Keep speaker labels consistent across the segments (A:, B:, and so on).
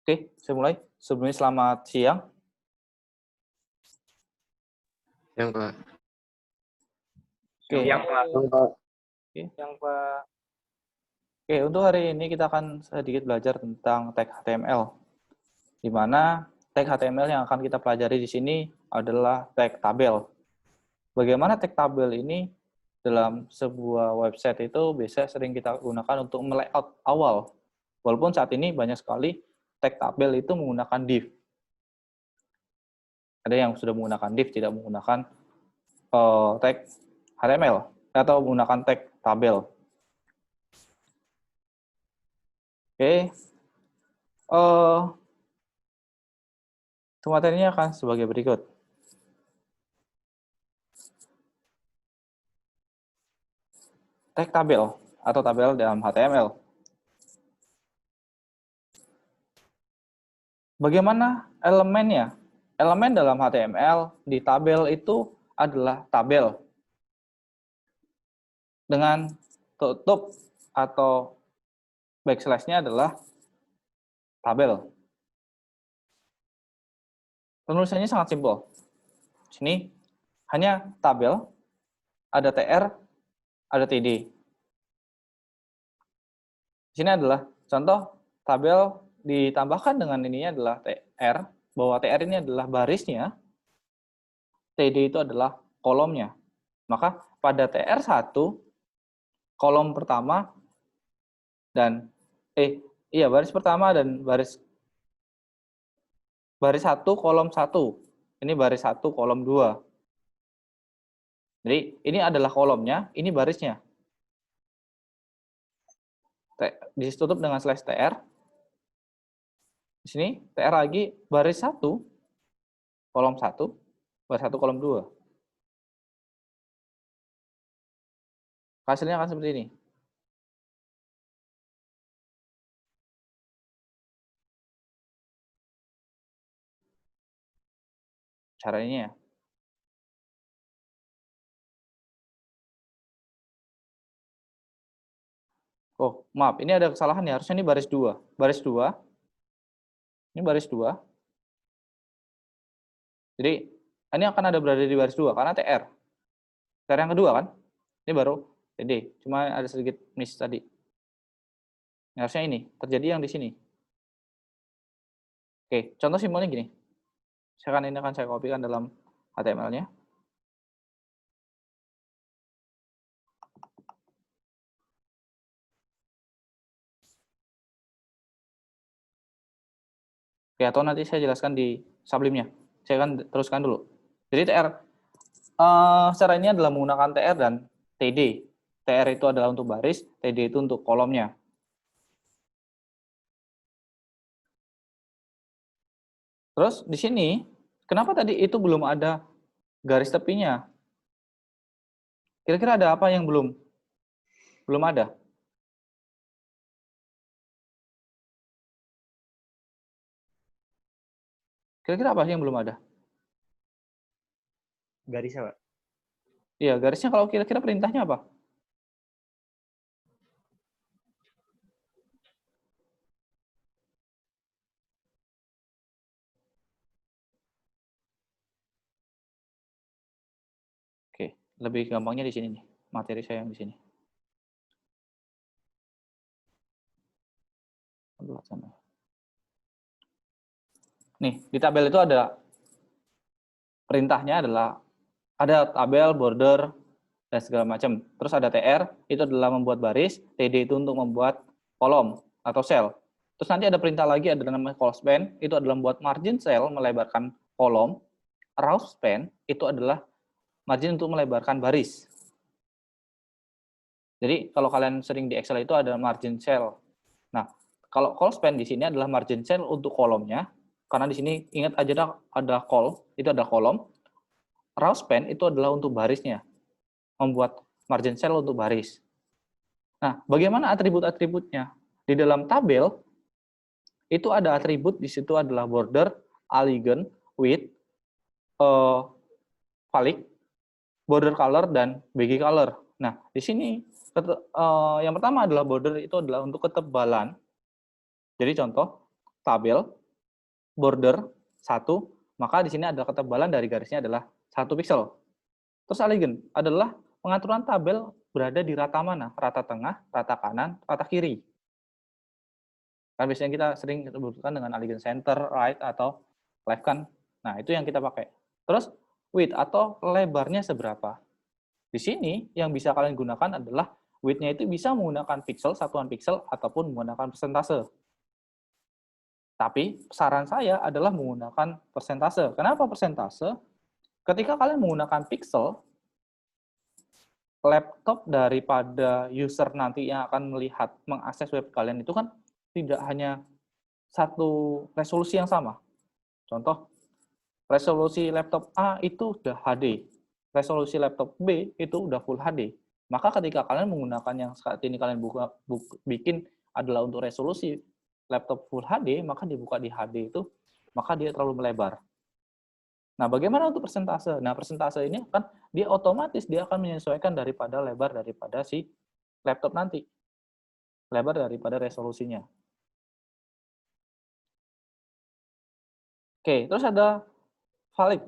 A: Oke, saya mulai. Sebelumnya selamat siang.
B: Yang Pak.
A: Oke,
C: Yang Pak.
B: Yang Pak.
A: Pak. Oke, untuk hari ini kita akan sedikit belajar tentang tag HTML. Di mana tag HTML yang akan kita pelajari di sini adalah tag tabel. Bagaimana tag tabel ini dalam sebuah website itu biasanya sering kita gunakan untuk melayout awal. Walaupun saat ini banyak sekali tag tabel itu menggunakan div. Ada yang sudah menggunakan div, tidak menggunakan tag HTML atau menggunakan tag tabel. Oke, materinya akan sebagai berikut. Tag tabel atau tabel dalam HTML. Bagaimana elemennya? Elemen dalam HTML di tabel itu adalah tabel dengan tutup atau backslash-nya adalah tabel. Penulisannya sangat simpel. Sini hanya tabel, ada TR, ada TD. Di sini adalah contoh tabel ditambahkan dengan ininya adalah TR, bahwa TR ini adalah barisnya, TD itu adalah kolomnya. Maka pada TR1, kolom pertama dan baris pertama dan baris 1 kolom 1. Ini baris 1 kolom 2. Jadi ini adalah kolomnya, ini barisnya. Ditutup dengan slash TR. Di sini TR lagi baris 1 kolom 1, baris 1 kolom 2. Hasilnya akan seperti ini. Caranya ya. Oh, maaf, ini ada kesalahan ya. Harusnya ini baris 2. Baris 2. Ini baris 2. Jadi, ini akan ada berada di baris 2 karena TR. TR yang kedua kan? Ini baru TD. Cuma ada sedikit miss tadi. Harusnya ini. Terjadi yang di sini. Oke, contoh simpelnya gini. Ini akan saya kopikan dalam HTML-nya. Oke, atau nanti saya jelaskan di sublimnya. Saya akan teruskan dulu. Jadi TR, secara ini adalah menggunakan TR dan TD. TR itu adalah untuk baris, TD itu untuk kolomnya. Terus di sini, kenapa tadi itu belum ada garis tepinya? Kira-kira ada apa yang belum ada? Kira-kira apa sih yang belum ada?
C: Garisnya, Pak.
A: Iya, garisnya kalau kira-kira perintahnya apa? Oke, lebih gampangnya di sini nih. Materi saya yang di sini. Nih, di tabel itu ada perintahnya adalah ada tabel, border, dan segala macam. Terus ada TR, itu adalah membuat baris, TD itu untuk membuat kolom atau sel. Terus nanti ada perintah lagi, ada namanya call span, itu adalah membuat margin cell, melebarkan kolom. Row span, itu adalah margin untuk melebarkan baris. Jadi kalau kalian sering di Excel itu ada margin cell. Nah, kalau call span di sini adalah margin cell untuk kolomnya, karena di sini ingat aja ada call, itu ada kolom. Row span itu adalah untuk barisnya, membuat margin cell untuk baris. Nah, bagaimana atribut-atributnya? Di dalam tabel, itu ada atribut, di situ adalah border, alignment, width, valid, border color, dan bg color. Nah, di sini yang pertama adalah border, itu adalah untuk ketebalan. Jadi contoh, tabel, border 1, maka di sini adalah ketebalan dari garisnya adalah 1 pixel. Terus alignment adalah pengaturan tabel berada di rata mana? Rata tengah, rata kanan, rata kiri. Kan biasanya kita sering sebutkan dengan alignment center, right, atau left kan. Nah, itu yang kita pakai. Terus width atau lebarnya seberapa? Di sini yang bisa kalian gunakan adalah width-nya itu bisa menggunakan pixel, satuan pixel, ataupun menggunakan persentase. Tapi saran saya adalah menggunakan persentase. Kenapa persentase? Ketika kalian menggunakan pixel, laptop daripada user nanti yang akan melihat, mengakses web kalian itu kan tidak hanya satu resolusi yang sama. Contoh, resolusi laptop A itu udah HD, resolusi laptop B itu udah Full HD. Maka ketika kalian menggunakan yang saat ini kalian bikin adalah untuk resolusi laptop Full HD, maka dibuka di HD itu, maka dia terlalu melebar. Nah, bagaimana untuk persentase? Nah, persentase ini kan dia otomatis dia akan menyesuaikan daripada lebar daripada si laptop nanti. Lebar daripada resolusinya. Oke, terus ada valid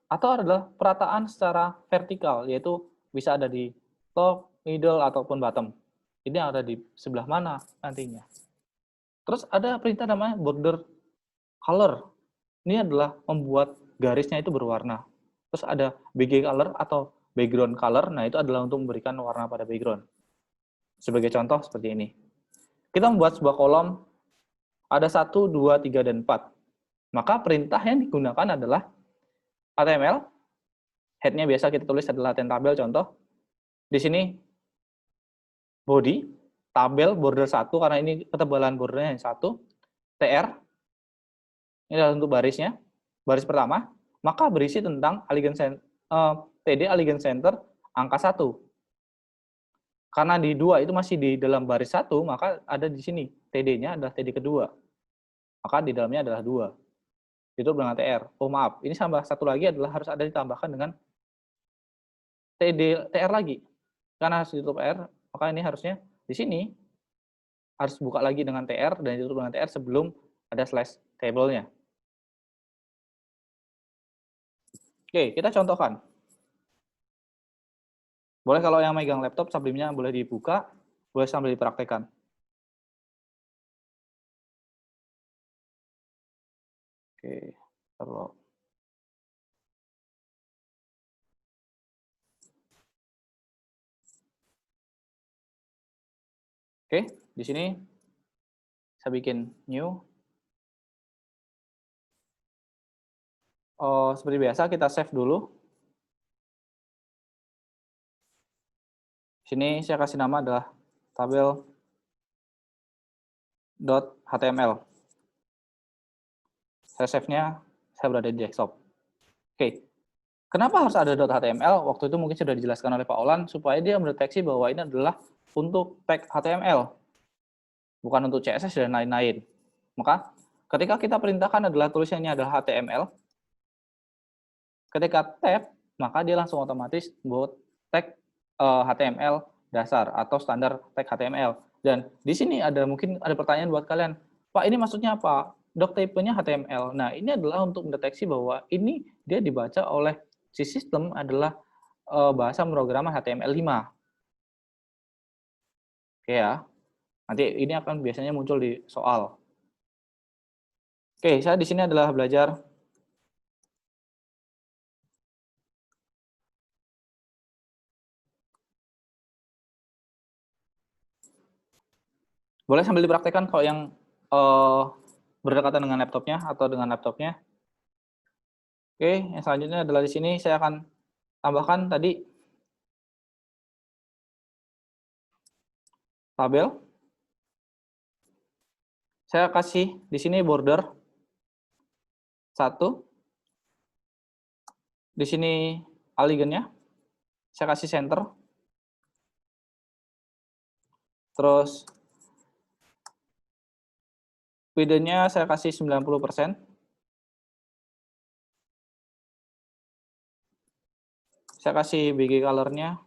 A: atau adalah perataan secara vertikal, yaitu bisa ada di top, middle, ataupun bottom. Ini ada di sebelah mana nantinya. Terus ada perintah namanya border color. Ini adalah membuat garisnya itu berwarna. Terus ada BG color atau background color. Nah, itu adalah untuk memberikan warna pada background. Sebagai contoh seperti ini. Kita membuat sebuah kolom ada 1, 2, 3, dan 4. Maka perintah yang digunakan adalah HTML. Head-nya biasa kita tulis adalah tabel contoh. Di sini body, tabel border 1 karena ini ketebalan bordernya 1. TR. Ini adalah untuk barisnya. Baris pertama, maka berisi tentang TD Alignment Center angka 1. Karena di 2 itu masih di dalam baris 1, maka ada di sini. TD-nya adalah TD kedua. Maka di dalamnya adalah 2. Itu dengan TR. Oh maaf, ini tambah satu lagi adalah harus ada ditambahkan dengan TR lagi. Karena harus ditutup R, maka ini harusnya di sini harus buka lagi dengan TR dan ditutup dengan TR sebelum ada slash table-nya. Oke, kita contohkan. Boleh kalau yang megang laptop, Sublimnya boleh dibuka, boleh sambil dipraktekkan. Oke, kalau Oke, di sini saya bikin new. Seperti biasa kita save dulu. Di sini saya kasih nama adalah tabel.html. Saya save-nya, saya berada di desktop. Oke, kenapa harus ada .html? Waktu itu mungkin sudah dijelaskan oleh Pak Olan, supaya dia mendeteksi bahwa ini adalah untuk tag HTML, bukan untuk CSS dan lain-lain. Maka, ketika kita perintahkan adalah tulisannya adalah HTML, ketika tab, maka dia langsung otomatis buat tag HTML dasar atau standar tag HTML. Dan di sini mungkin ada pertanyaan buat kalian, Pak, ini maksudnya apa? Doctype-nya HTML. Nah, ini adalah untuk mendeteksi bahwa ini dia dibaca oleh si sistem adalah bahasa pemrograman HTML5. Oke ya. Nanti ini akan biasanya muncul di soal. Oke, saya di sini adalah belajar boleh sambil dipraktekkan kalau yang berdekatan dengan laptopnya atau dengan laptopnya. Oke, yang selanjutnya adalah di sini saya akan tambahkan tadi tabel. Saya kasih di sini border 1. Di sini alignment-nya. Saya kasih center. Terus width-nya saya kasih 90%. Saya kasih BG color-nya.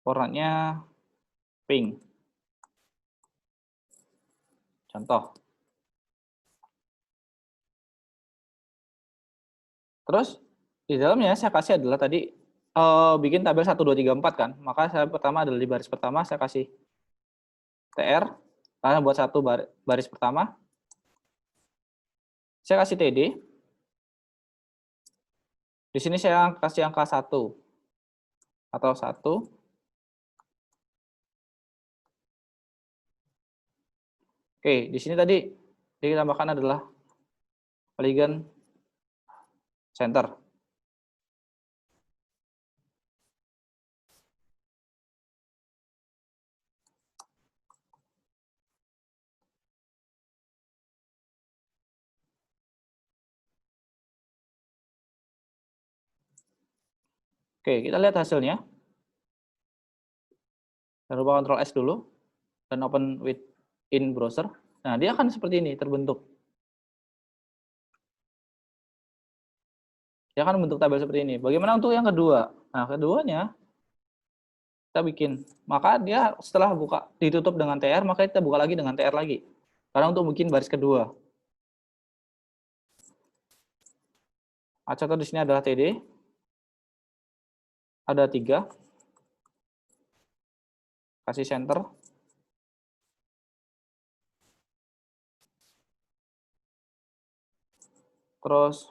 A: Warnanya pink. Contoh. Terus di dalamnya saya kasih adalah tadi bikin tabel 1, 2, 3, 4 kan. Maka saya pertama adalah di baris pertama saya kasih TR, karena buat satu baris pertama. Saya kasih TD. Di sini saya kasih angka 1 atau 1. Oke, di sini tadi yang ditambahkan adalah polygon center. Oke, kita lihat hasilnya. Jangan lupa Ctrl S dulu dan open with in browser. Nah, dia akan seperti ini terbentuk. Dia akan membentuk tabel seperti ini. Bagaimana untuk yang kedua? Nah, keduanya kita bikin. Maka dia setelah buka ditutup dengan TR, maka kita buka lagi dengan TR lagi. Karena untuk bikin baris kedua. Nah, contoh di sini adalah TD. Ada 3. Kasih center. Terus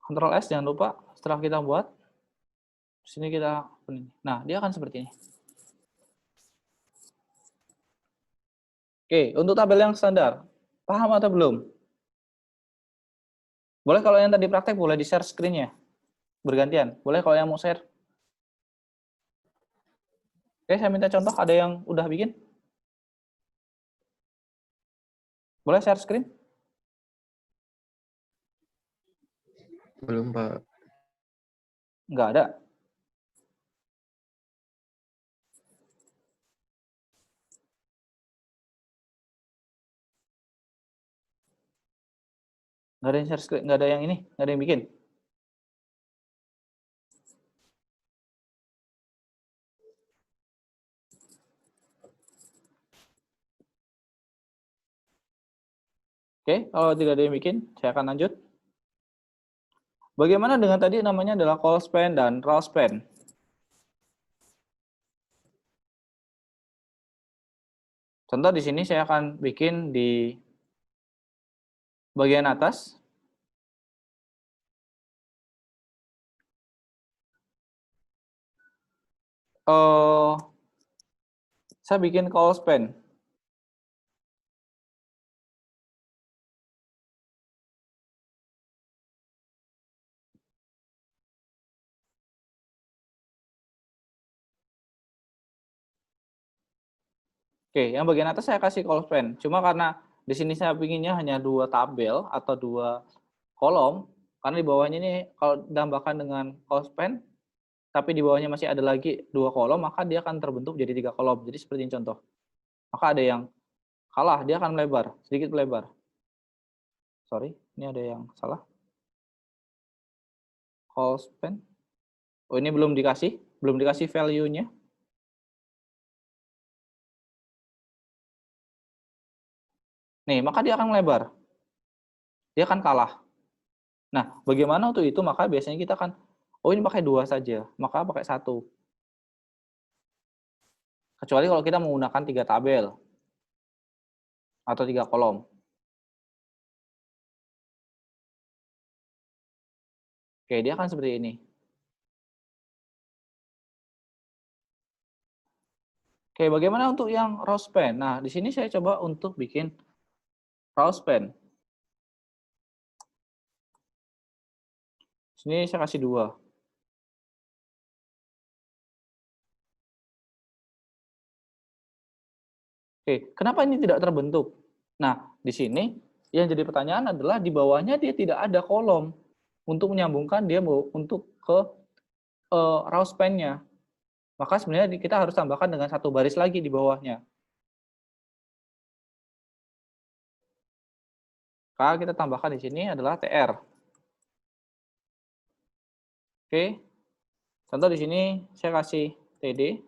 A: Ctrl S, jangan lupa setelah kita buat. Di sini kita, nah dia akan seperti ini. Oke, untuk tabel yang standar, paham atau belum? Boleh kalau yang tadi praktek, boleh di-share screen-nya. Bergantian. Boleh kalau yang mau share. Oke, saya minta contoh, ada yang udah bikin? Boleh share screen?
B: Belum, Pak.
A: Nggak ada. Nggak ada yang share screen, nggak ada yang ini, nggak ada yang bikin. Oke, kalau tidak ada yang bikin, saya akan lanjut. Bagaimana dengan tadi namanya adalah call span dan row span? Contoh di sini saya akan bikin di bagian atas. Saya bikin call span. Oke, yang bagian atas saya kasih call span. Cuma karena di sini saya pinginnya hanya 2 tabel atau 2 kolom, karena di bawahnya ini kalau ditambahkan dengan call span, tapi di bawahnya masih ada lagi 2 kolom, maka dia akan terbentuk jadi 3 kolom. Jadi seperti ini contoh. Maka ada yang kalah, dia akan melebar, sedikit melebar. Sorry, ini ada yang salah. Call span. Oh, ini belum dikasih value-nya. Nih, maka dia akan melebar. Dia akan kalah. Nah, bagaimana untuk itu? Maka biasanya kita akan, oh ini pakai 2 saja, maka pakai 1. Kecuali kalau kita menggunakan 3 tabel atau 3 kolom. Oke, dia akan seperti ini. Oke, bagaimana untuk yang row span? Nah, di sini saya coba untuk bikin row span. Sini saya kasih 2. Oke, kenapa ini tidak terbentuk? Nah, di sini yang jadi pertanyaan adalah di bawahnya dia tidak ada kolom untuk menyambungkan dia untuk ke raw span-nya. Maka sebenarnya kita harus tambahkan dengan satu baris lagi di bawahnya. Maka kita tambahkan di sini adalah TR. Oke. Contoh di sini saya kasih TD.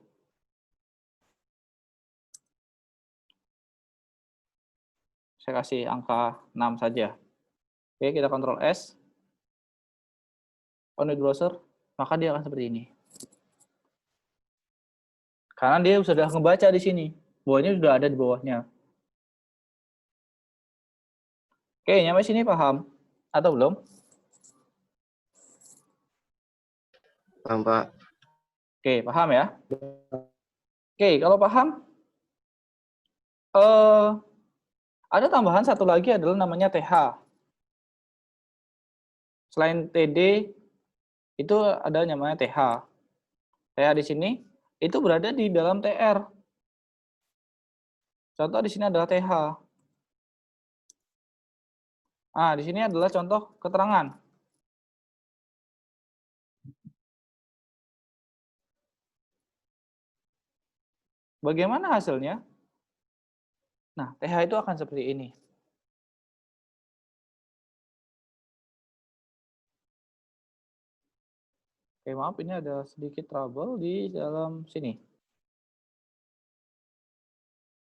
A: Saya kasih angka 6 saja. Oke, kita Ctrl S. On the browser, maka dia akan seperti ini. Karena dia sudah ngebaca di sini. Bawahnya sudah ada di bawahnya. Oke, nyampe sini paham? Atau belum?
B: Paham, Pak.
A: Oke, paham ya? Oke, kalau paham, ada tambahan satu lagi adalah namanya TH. Selain TD, itu ada namanya TH. TH di sini, itu berada di dalam TR. Contoh di sini adalah TH. Nah, di sini adalah contoh keterangan. Bagaimana hasilnya? Nah, TH itu akan seperti ini. Oke, maaf ini ada sedikit trouble di dalam sini.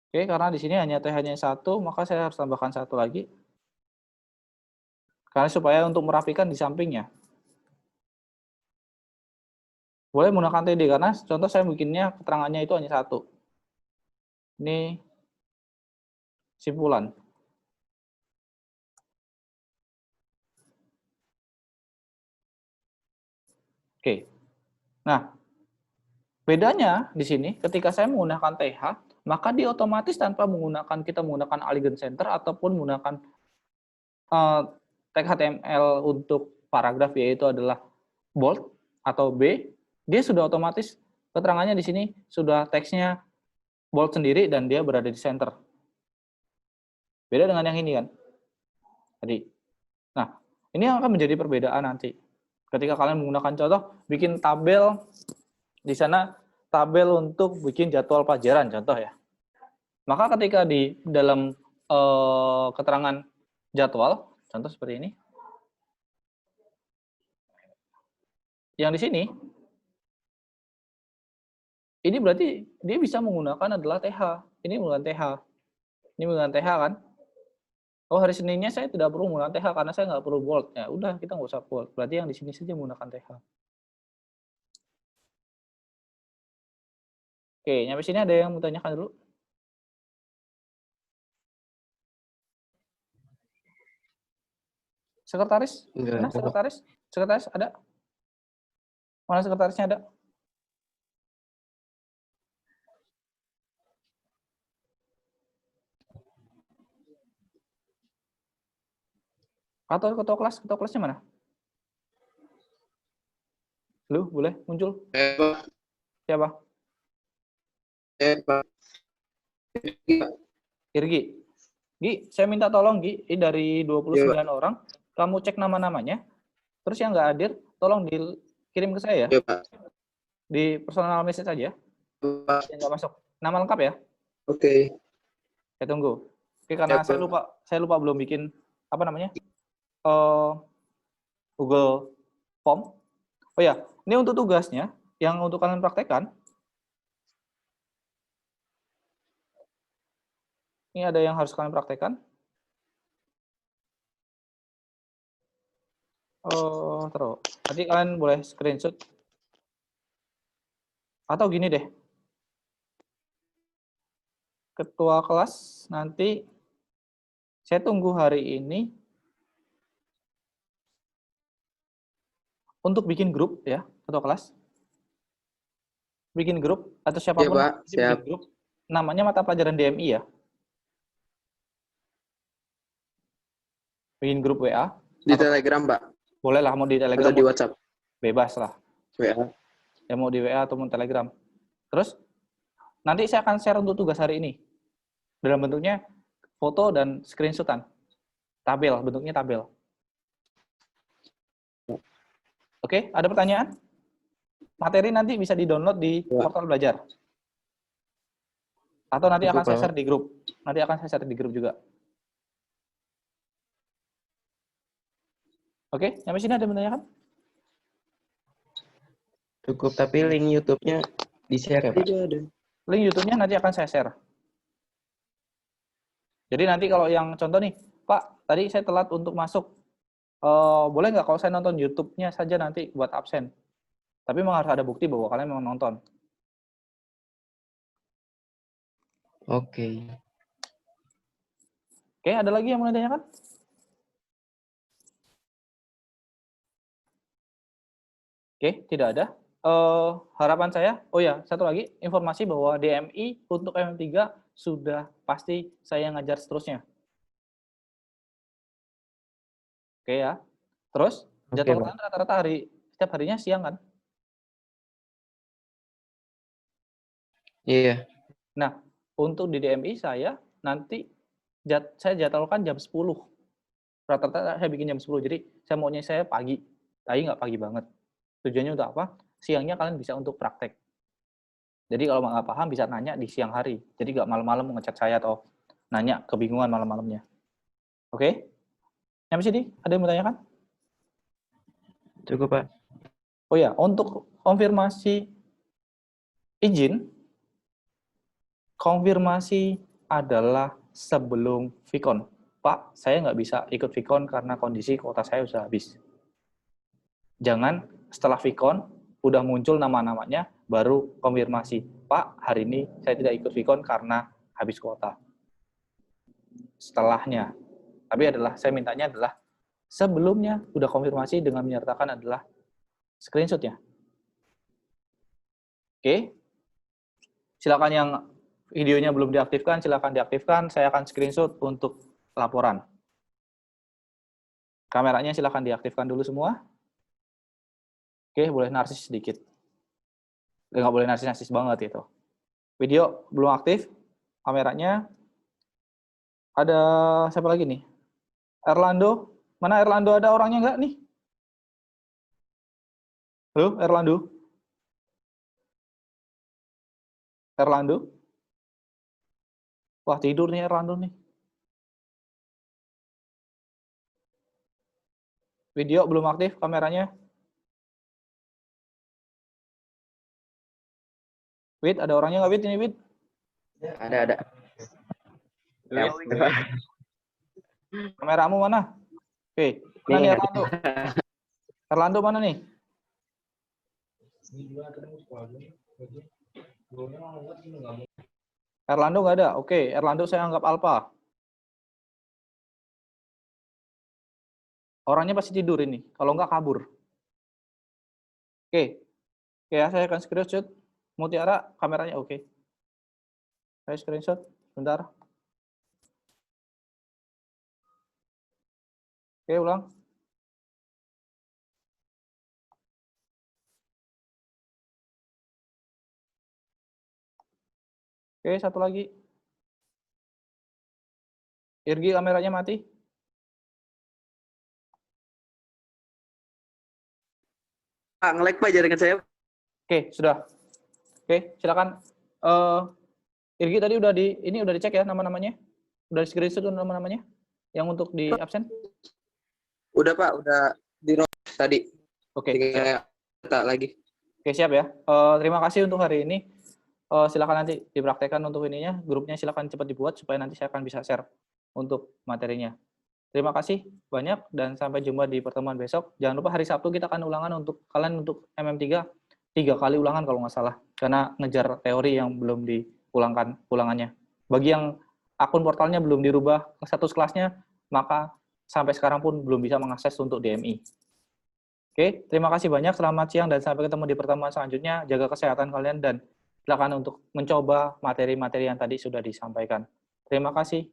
A: Oke, karena di sini hanya TH-nya satu, maka saya harus tambahkan satu lagi. Karena supaya untuk merapikan di sampingnya. Boleh menggunakan TD, karena contoh saya bikinnya keterangannya itu hanya satu. Ini simpulan. Oke. Nah, bedanya di sini ketika saya menggunakan TH, maka dia otomatis tanpa kita menggunakan Elegant Center ataupun menggunakan tag HTML untuk paragraf, yaitu adalah bold atau B, dia sudah otomatis keterangannya di sini sudah teksnya bold sendiri dan dia berada di center. Beda dengan yang ini kan. Tadi. Nah, ini yang akan menjadi perbedaan nanti. Ketika kalian menggunakan contoh, bikin tabel di sana, tabel untuk bikin jadwal pelajaran, contoh ya. Maka ketika di dalam keterangan jadwal, contoh seperti yang di sini, ini berarti dia bisa menggunakan adalah TH. Ini menggunakan TH. Ini menggunakan TH kan? Oh, hari Seninnya saya tidak perlu menggunakan TH karena saya nggak perlu bold. Ya udah, kita nggak usah bold. Berarti yang di sini saja menggunakan TH. Oke, nyampe sini ada yang mau tanyakan dulu? Sekretaris? Mana sekretaris? Sekretaris ada? Mana sekretarisnya ada? Atau ketua kelasnya mana? Lu boleh muncul? Siapa?
B: Pak.
A: Irgi. Gi, saya minta tolong Gi, ini dari 29 orang, kamu cek nama-namanya, terus yang nggak hadir, tolong dikirim ke saya ya.
B: Pak.
A: Di personal message aja. Yang nggak masuk. Nama lengkap ya?
B: Oke.
A: Saya tunggu. Oke, karena saya lupa belum bikin apa namanya? Google Form. Oh ya, ini untuk tugasnya yang untuk kalian praktekkan. Ini ada yang harus kalian praktekkan. Terus. Nanti kalian boleh screenshot. Atau gini deh. Ketua kelas nanti saya tunggu hari ini untuk bikin grup ya, ketua kelas. Bikin grup atau siapapun
B: ya, Pak. Siap.
A: bikin grup. Namanya mata pelajaran DMI ya. Bikin grup WA.
B: Di Telegram, Pak.
A: Boleh lah, mau di Telegram
B: atau di WhatsApp.
A: Bebas lah.
B: WA.
A: Ya mau di WA atau mau Telegram. Terus nanti saya akan share untuk tugas hari ini. Dalam bentuknya foto dan screenshotan. Tabel, bentuknya tabel. Oke, ada pertanyaan? materi nanti bisa di-download di
B: Ya.
A: portal belajar. Atau nanti
B: Cukup,
A: akan saya
B: Pak.
A: share di grup. Nanti akan saya share di grup juga. Oke, sampai sini ada yang menanyakan?
B: Cukup, tapi link YouTube-nya di-share ya, Pak?
C: Tidak ada.
A: Link YouTube-nya nanti akan saya share. Jadi nanti kalau yang contoh nih, Pak, tadi saya telat untuk masuk. Boleh nggak kalau saya nonton YouTube-nya saja nanti buat absen? Tapi memang harus ada bukti bahwa kalian memang nonton.
B: Oke.
A: Oke, ada lagi yang mau ditanyakan? Oke, tidak ada. Harapan saya, oh ya, satu lagi, informasi bahwa DMI untuk MM3 sudah pasti saya ngajar seterusnya. Oke ya. Terus,
B: Oke,
A: jadwal
B: Pak.
A: kalian rata-rata setiap harinya siang kan?
B: Iya.
A: Nah, untuk di DMI saya nanti saya jadwalkan jam 10. Rata-rata saya bikin jam 10. Jadi saya maunya saya pagi. Tapi nggak pagi banget. Tujuannya untuk apa? Siangnya kalian bisa untuk praktek. Jadi kalau nggak paham bisa nanya di siang hari. Jadi nggak malam-malam ngechat saya atau nanya kebingungan malam-malamnya. Oke? Yang sini ada yang mau tanyakan?
B: Cukup, Pak.
A: Oh ya, untuk konfirmasi izin, konfirmasi adalah sebelum Vicon. Pak, saya nggak bisa ikut Vicon karena kondisi kuota saya sudah habis. Jangan setelah Vicon, udah muncul nama-namanya, baru konfirmasi. Pak, hari ini saya tidak ikut Vicon karena habis kuota. Setelahnya. Tapi saya mintanya adalah sebelumnya udah konfirmasi dengan menyertakan adalah screenshot-nya. Oke. Silakan yang videonya belum diaktifkan, silakan diaktifkan. Saya akan screenshot untuk laporan. Kameranya silakan diaktifkan dulu semua. Oke, boleh narsis sedikit. Nggak boleh narsis banget itu. Video belum aktif, kameranya. Ada siapa lagi nih? Erlando. Mana Erlando, ada orangnya nggak nih? Halo, Erlando? Erlando? Wah, tidur nih Erlando nih. Video belum aktif kameranya. Wid, ada orangnya nggak, Wid? Ini, Wid?
B: Ada.
A: Wid. Kameramu mana? Oke, mana nih Erlando? Erlando mana nih? Erlando nggak ada. Oke, Erlando saya anggap alpha. Orangnya pasti tidur ini. Kalau nggak kabur. Oke. Oke ya, saya akan screenshot. Mutiara, kameranya oke. Saya screenshot. Bentar. Oke, ulang. Oke, satu lagi. Irgi, kameranya mati.
C: Pak, nge-lag Pak jaringan saya.
A: Oke, sudah. Oke, silakan. Irgi tadi udah dicek ya nama-namanya? Udah di screenshot nama-namanya? Yang untuk di absen?
C: Udah Pak, udah di tadi.
A: Oke, siap.
C: Tak lagi.
A: Oke, siap ya. Terima kasih untuk hari ini. Silakan nanti dipraktekkan untuk ininya. Grupnya silakan cepat dibuat supaya nanti saya akan bisa share untuk materinya. Terima kasih banyak dan sampai jumpa di pertemuan besok. Jangan lupa hari Sabtu kita akan ulangan untuk kalian untuk MM3 3 kali ulangan kalau nggak salah. Karena ngejar teori yang belum diulangkan ulangannya. Bagi yang akun portalnya belum dirubah ke status kelasnya, maka sampai sekarang pun belum bisa mengakses untuk DMI. Oke, terima kasih banyak. Selamat siang dan sampai ketemu di pertemuan selanjutnya. Jaga kesehatan kalian dan silakan untuk mencoba materi-materi yang tadi sudah disampaikan. Terima kasih.